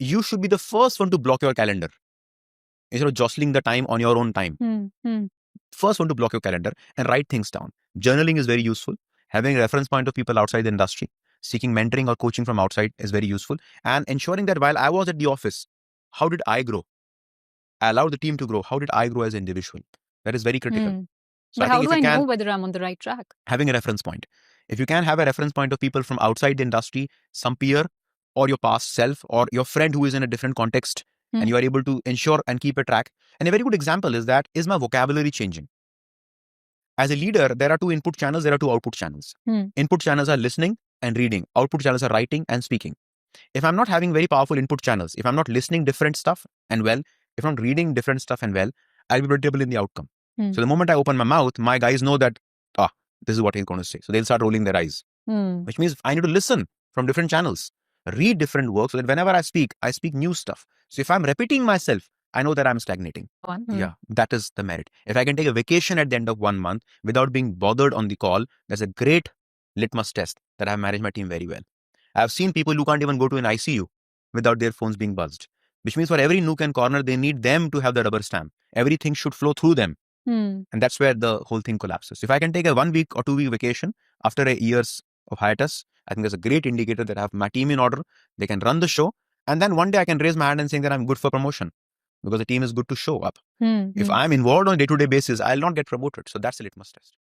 you should be the first one to block your calendar instead of jostling the time on your own time. First one to block your calendar and write things down. Journaling is very useful. Having a reference point of people outside the industry, seeking mentoring or coaching from outside is very useful. And ensuring that while I was at the office, how did I grow? I allowed the team to grow. How did I grow as an individual? That is very critical. So But how do I know whether I'm on the right track? Having a reference point. If you can have a reference point of people from outside the industry, some peer or your past self or your friend who is in a different context, and you are able to ensure and keep a track. And a very good example is that, is my vocabulary changing? As a leader, there are two input channels, there are two output channels. Input channels are listening and reading. Output channels are writing and speaking. If I'm not having very powerful input channels, if I'm not listening different stuff and well, if I'm not reading different stuff and well, I'll be predictable in the outcome. So the moment I open my mouth, my guys know that, this is what he's going to say. So they'll start rolling their eyes, which means I need to listen from different channels, read different works, so that whenever I speak new stuff. So if I'm repeating myself, I know that I'm stagnating. Yeah, that is the merit. If I can take a vacation at the end of 1 month without being bothered on the call, that's a great litmus test that I've managed my team very well. I've seen people who can't even go to an ICU without their phones being buzzed, which means for every nook and corner, they need them to have the rubber stamp. Everything should flow through them. And that's where the whole thing collapses. If I can take a 1 week or 2 week vacation after a years of hiatus, I think that's a great indicator that I have my team in order. They can run the show. And then one day I can raise my hand and say that I'm good for promotion because the team is good to show up. If I'm involved on a day-to-day basis, I'll not get promoted. So that's a litmus test.